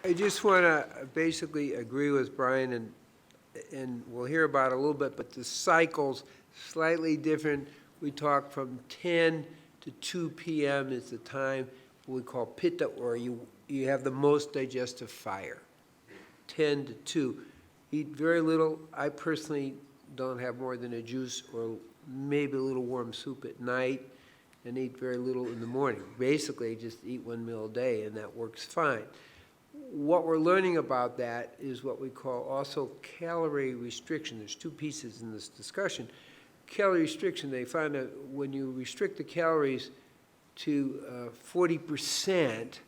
I just want to basically agree with Brian, and we'll hear about it a little bit, but the cycle's slightly different. We talk from 10 to 2 p.m. is the time we call pitta, or you have the most digestive fire. 10 to 2. Eat very little. I personally don't have more than a juice or maybe a little warm soup at night, and eat very little in the morning. Basically, just eat one meal a day, and that works fine. What we're learning about that is what we call also calorie restriction. There's two pieces in this discussion. Calorie restriction, they find that when you restrict the calories to 40%,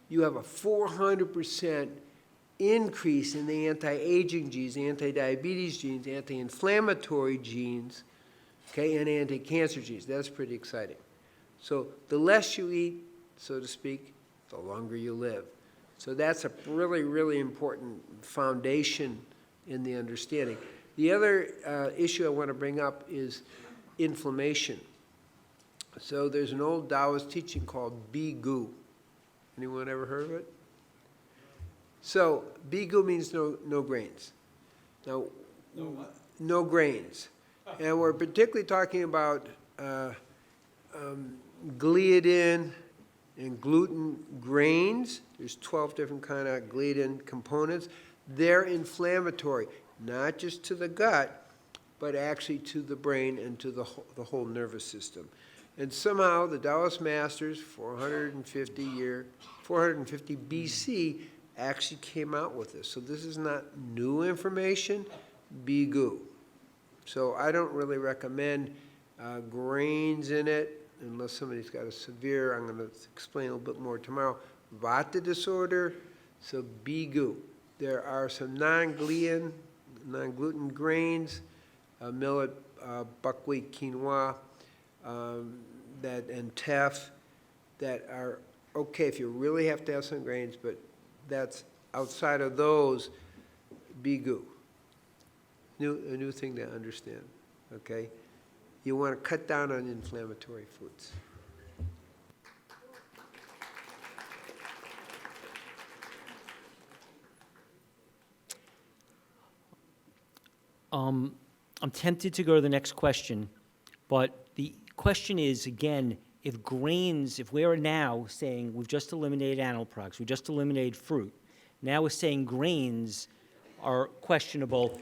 you have a 400% increase in the anti-aging genes, anti-diabetes genes, anti-inflammatory genes, okay, and anti-cancer genes. That's pretty exciting. So the less you eat, so to speak, the longer you live. So that's a really, really important foundation in the understanding. The other issue I want to bring up is inflammation. So there's an old Taoist teaching called Bi-Gu. Anyone ever heard of it? So Bi-Gu means no grains. Now, No what? no grains. And we're particularly talking about gliadin and gluten grains. There's 12 different kind of gliadin components. They're inflammatory, not just to the gut, but actually to the brain and to the whole nervous system. And somehow the Taoist masters, 450 BC, actually came out with this. So this is not new information, Bi-Gu. So I don't really recommend grains in it, unless somebody's got a severe, I'm going to explain a little bit more tomorrow, Vata disorder, so Bi-Gu. There are some non-gluten grains, millet, buckwheat, quinoa, and teff, that are okay if you really have to have some grains, but that's outside of those, Bi-Gu. A new thing to understand, okay? You want to cut down on inflammatory foods. I'm tempted to go to the next question, but the question is, again, if grains, if we are now saying we've just eliminated animal products, we just eliminated fruit, now we're saying grains are questionable.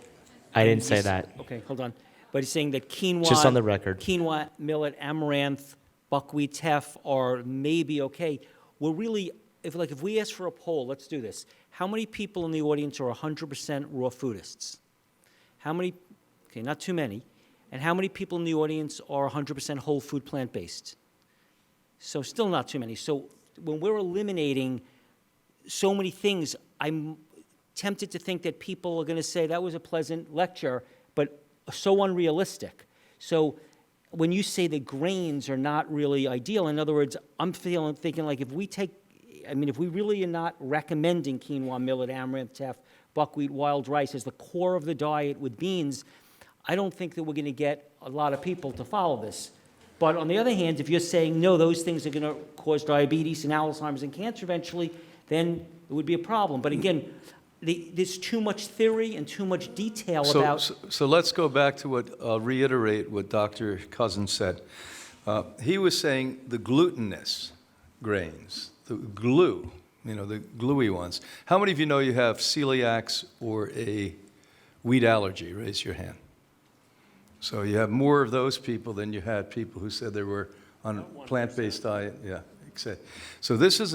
I didn't say that. Okay, hold on. But he's saying that quinoa, Just on the record. Quinoa, millet, amaranth, buckwheat, teff are maybe okay. We're really, if we ask for a poll, let's do this. How many people in the audience are 100% raw foodists? How many? Okay, not too many. And how many people in the audience are 100% whole food plant-based? So still not too many. So when we're eliminating so many things, I'm tempted to think that people are going to say that was a pleasant lecture, but so unrealistic. So when you say that grains are not really ideal, in other words, I'm thinking like if we really are not recommending quinoa, millet, amaranth, teff, buckwheat, wild rice as the core of the diet with beans, I don't think that we're going to get a lot of people to follow this. But on the other hand, if you're saying, no, those things are going to cause diabetes and Alzheimer's and cancer eventually, then it would be a problem. But again, there's too much theory and too much detail about... So let's go back to reiterate what Dr. Cousens said. He was saying the glutinous grains, the glue, the gluey ones. How many of you know you have celiacs or a wheat allergy? Raise your hand. So you have more of those people than you had people who said they were on a plant-based diet. Yeah, so this is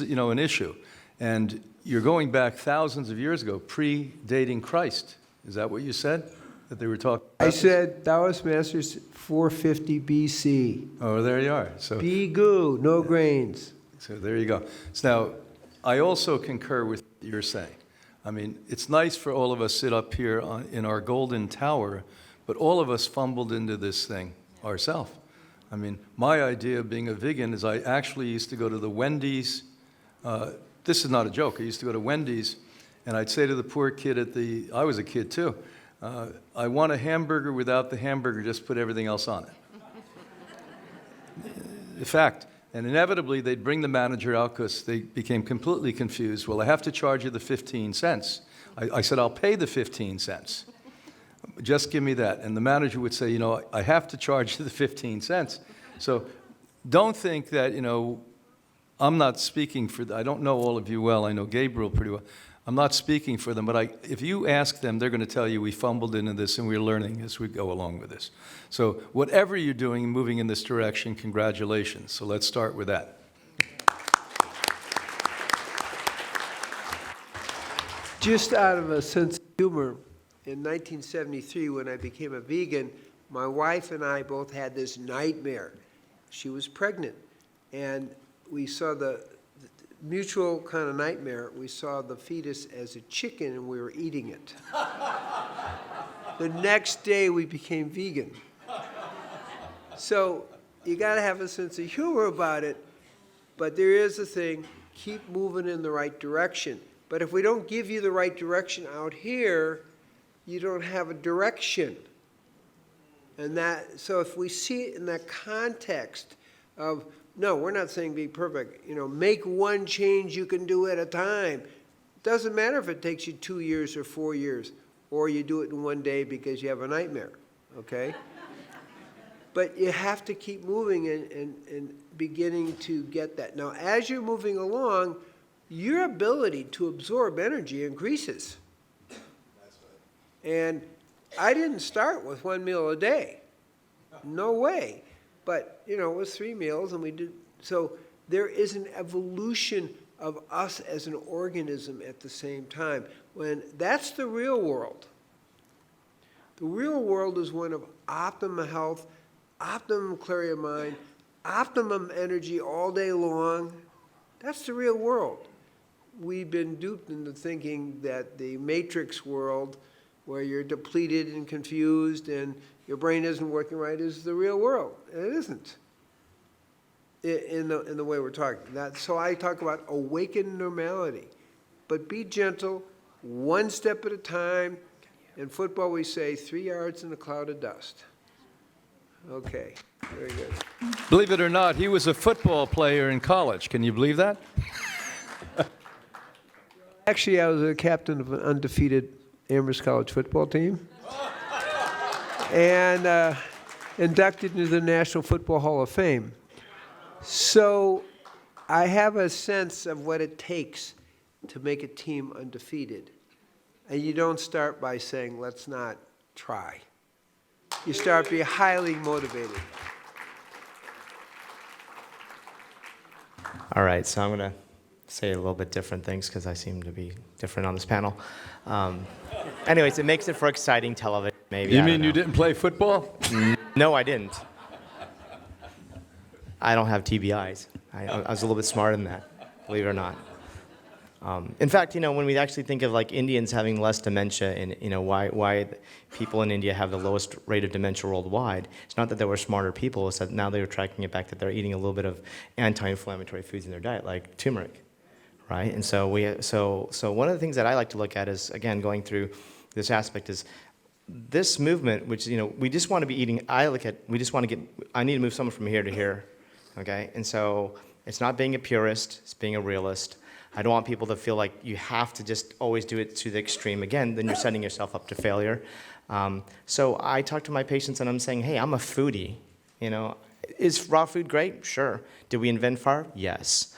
an issue, and you're going back thousands of years ago, predating Christ. Is that what you said? That they were talking about? I said Taoist masters 450 BC. Oh, there you are. So Bi-Gu, no grains. So there you go. So now, I also concur with what you're saying. I mean, it's nice for all of us sit up here in our golden tower, but all of us fumbled into this thing ourselves. I mean, my idea of being a vegan is I actually used to go to the Wendy's. This is not a joke. I used to go to Wendy's, and I'd say to the poor kid I was a kid too, I want a hamburger without the hamburger, just put everything else on it. In fact, And inevitably, they'd bring the manager out because they became completely confused. Well, I have to charge you the 15 cents. I said, I'll pay the 15 cents. Just give me that. And the manager would say, I have to charge you the 15 cents. So don't think that, I'm not speaking for, I don't know all of you well. I know Gabriel pretty well. I'm not speaking for them, but if you ask them, they're going to tell you we fumbled into this and we're learning as we go along with this. So whatever you're doing, moving in this direction, congratulations. So let's start with that. Just out of a sense of humor, in 1973, when I became a vegan, my wife and I both had this nightmare. She was pregnant, and we saw the mutual kind of nightmare. We saw the fetus as a chicken, and we were eating it. The next day, we became vegan. So you got to have a sense of humor about it, but there is a thing, keep moving in the right direction. But if we don't give you the right direction out here, you don't have a direction. And so if we see it in that context of, no, we're not saying be perfect. Make one change you can do at a time. It doesn't matter if it takes you 2 years or 4 years, or you do it in one day because you have a nightmare, okay? But you have to keep moving and beginning to get that. Now, as you're moving along, your ability to absorb energy increases. And I didn't start with 1 meal a day. No way. But, it was 3 meals, and we did. So there is an evolution of us as an organism at the same time. When that's the real world. The real world is one of optimum health, optimum clarity of mind, optimum energy all day long. That's the real world. We've been duped into thinking that the matrix world, where you're depleted and confused and your brain isn't working right, is the real world. And it isn't in the way we're talking. So I talk about awakened normality. But be gentle, one step at a time. In football, we say 3 yards in a cloud of dust. Okay, very good. Believe it or not, he was a football player in college. Can you believe that? Actually, I was a captain of an undefeated Amherst College football team and inducted into the National Football Hall of Fame. So I have a sense of what it takes to make a team undefeated. And you don't start by saying, let's not try. You start being highly motivated. All right, so I'm going to say a little bit different things because I seem to be different on this panel. Anyways, it makes it for exciting television, maybe. You mean you didn't play football? No, I didn't. I don't have TBIs. I was a little bit smarter than that, believe it or not. In fact, when we actually think of like Indians having less dementia and why people in India have the lowest rate of dementia worldwide, it's not that they were smarter people, it's that now they're tracking it back that they're eating a little bit of anti-inflammatory foods in their diet, like turmeric, right? And so so one of the things that I like to look at is, again, going through this aspect is this movement, which, we just want to be eating, I need to move someone from here to here, okay? And so it's not being a purist, it's being a realist. I don't want people to feel like you have to just always do it to the extreme. Again, then you're setting yourself up to failure. So I talk to my patients and I'm saying, hey, I'm a foodie. Is raw food great? Sure. Did we invent fire? Yes.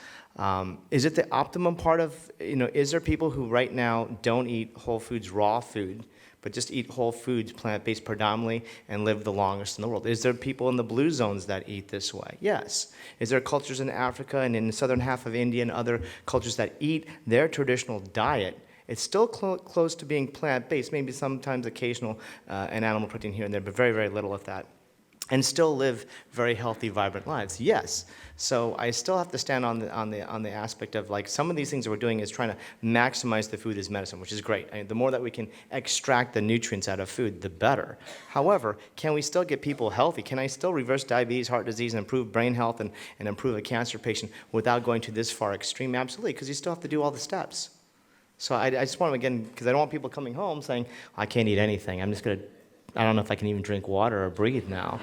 Is it the optimum part of, is there people who right now don't eat whole foods, raw food, but just eat whole foods, plant-based predominantly, and live the longest in the world? Is there people in the blue zones that eat this way? Yes. Is there cultures in Africa and in the southern half of India and other cultures that eat their traditional diet? It's still close to being plant-based, maybe sometimes occasional and animal protein here and there, but very, very little of that, and still live very healthy, vibrant lives? Yes. So I still have to stand on the aspect of, like, some of these things that we're doing is trying to maximize the food as medicine, which is great. The more that we can extract the nutrients out of food, the better. However, can we still get people healthy? Can I still reverse diabetes, heart disease, and improve brain health and improve a cancer patient without going to this far extreme? Absolutely, because you still have to do all the steps. So I just want to, again, because I don't want people coming home saying, I can't eat anything. I'm just going to, I don't know if I can even drink water or breathe now.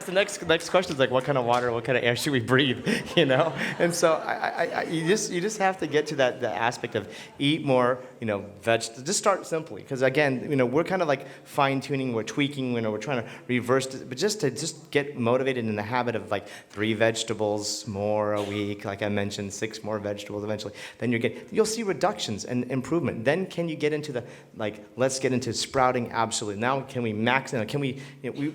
the next question is like, what kind of water, what kind of air should we breathe, you know? And so you just have to get to that the aspect of eat more, you know, just start simply, because again, you know, we're kind of like fine tuning, we're tweaking, you know, we're trying to reverse it, but just to get motivated in the habit of like 3 vegetables more a week, like I mentioned, 6 more vegetables eventually, then you'll see reductions and improvement. Then can you get into the, like, let's get into sprouting absolutely. Now can we max, we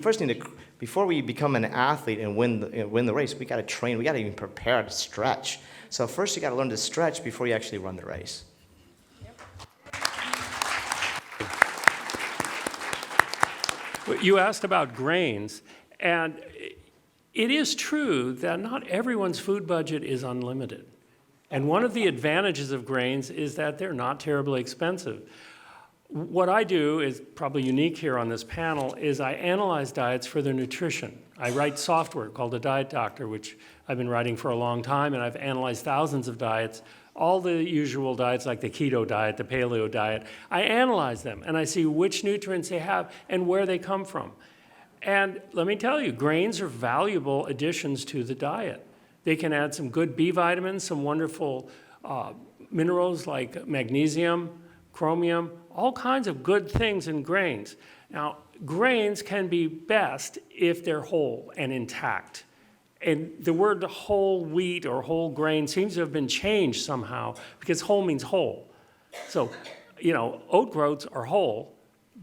first need to, before we become an athlete and win the race, we got to train, we got to even prepare to stretch. So first you got to learn to stretch before you actually run the race. You asked about grains, and it is true that not everyone's food budget is unlimited. And one of the advantages of grains is that they're not terribly expensive. What I do is probably unique here on this panel is I analyze diets for their nutrition. I write software called a Diet Doctor, which I've been writing for a long time, and I've analyzed thousands of diets, all the usual diets like the keto diet, the paleo diet. I analyze them, and I see which nutrients they have and where they come from. And let me tell you, grains are valuable additions to the diet. They can add some good B vitamins, some wonderful minerals like magnesium, chromium, all kinds of good things in grains. Now, grains can be best if they're whole and intact. And the word whole wheat or whole grain seems to have been changed somehow because whole means whole. So, you know, oat groats are whole,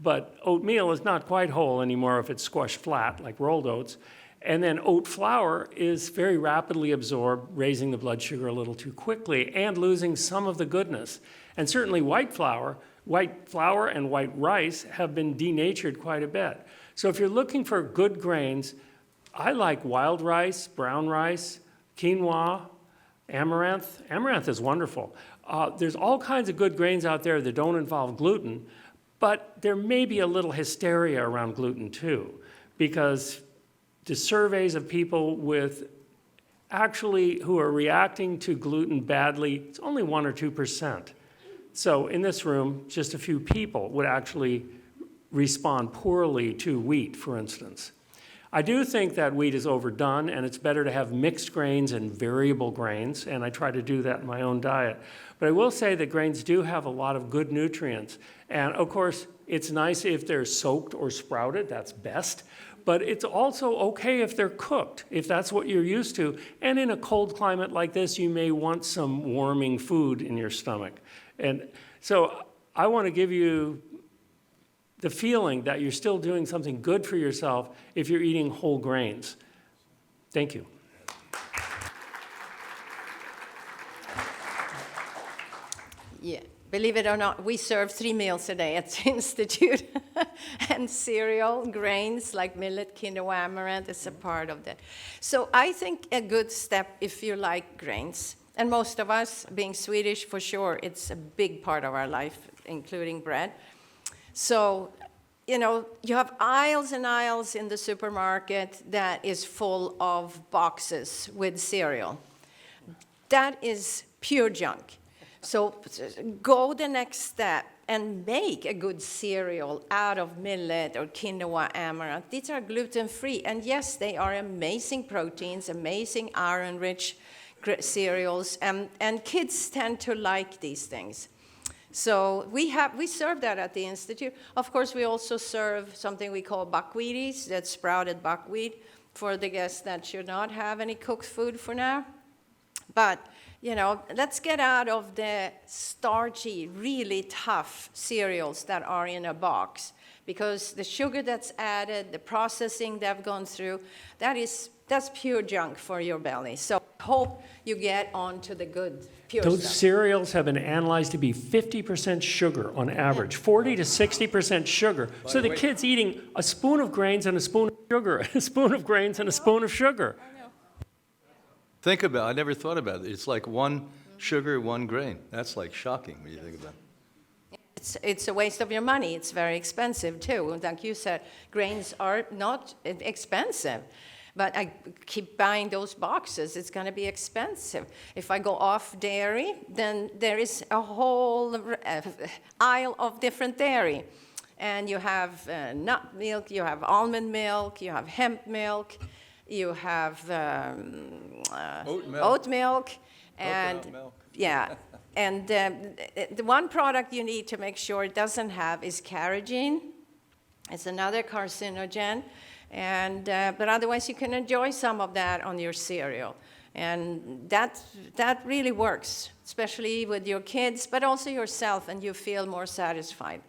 but oatmeal is not quite whole anymore if it's squashed flat like rolled oats. And then oat flour is very rapidly absorbed, raising the blood sugar a little too quickly and losing some of the goodness. And certainly white flour and white rice have been denatured quite a bit. So if you're looking for good grains, I like wild rice, brown rice, quinoa, amaranth. Amaranth is wonderful. There's all kinds of good grains out there that don't involve gluten, but there may be a little hysteria around gluten too, because the surveys of people who are reacting to gluten badly, it's only 1 or 2%. So in this room, just a few people would actually respond poorly to wheat, for instance. I do think that wheat is overdone, and it's better to have mixed grains and variable grains, and I try to do that in my own diet. But I will say that grains do have a lot of good nutrients. And of course, it's nice if they're soaked or sprouted, that's best. But it's also okay if they're cooked, if that's what you're used to. And in a cold climate like this, you may want some warming food in your stomach. And so I want to give you the feeling that you're still doing something good for yourself if you're eating whole grains. Thank you. Yeah, believe it or not, we serve 3 meals a day at the Institute. And cereal, grains like millet, quinoa, amaranth is a part of that. So I think a good step if you like grains, and most of us, being Swedish for sure, it's a big part of our life, including bread. So, you know, you have aisles and aisles in the supermarket that is full of boxes with cereal. That is pure junk. So go the next step and make a good cereal out of millet or quinoa, amaranth. These are gluten-free, and yes, they are amazing proteins, amazing iron-rich cereals, and kids tend to like these things. So we serve that at the Institute. Of course, we also serve something we call buckwheaties, that's sprouted buckwheat, for the guests that should not have any cooked food for now. But, you know, let's get out of the starchy, really tough cereals that are in a box, because the sugar that's added, the processing they've gone through, that's pure junk for your belly. So hope you get onto the good, pure Those stuff. cereals have been analyzed to be 50% sugar on average, 40 to 60% sugar. So the kid's eating a spoon of grains and a spoon of sugar, a spoon of grains and a spoon of sugar. Think about it. I never thought about it. It's like 1 sugar, 1 grain. That's like shocking when you think about it. It's a waste of your money. It's very expensive, too. Like you said, grains are not expensive. But I keep buying those boxes. It's going to be expensive. If I go off dairy, then there is a whole aisle of different dairy. And you have nut milk, you have almond milk, you have hemp milk. you have Oat milk. and Coconut milk. yeah, and the one product you need to make sure it doesn't have is carrageenan. It's another carcinogen, and but otherwise you can enjoy some of that on your cereal, and that really works, especially with your kids, but also yourself, and you feel more satisfied.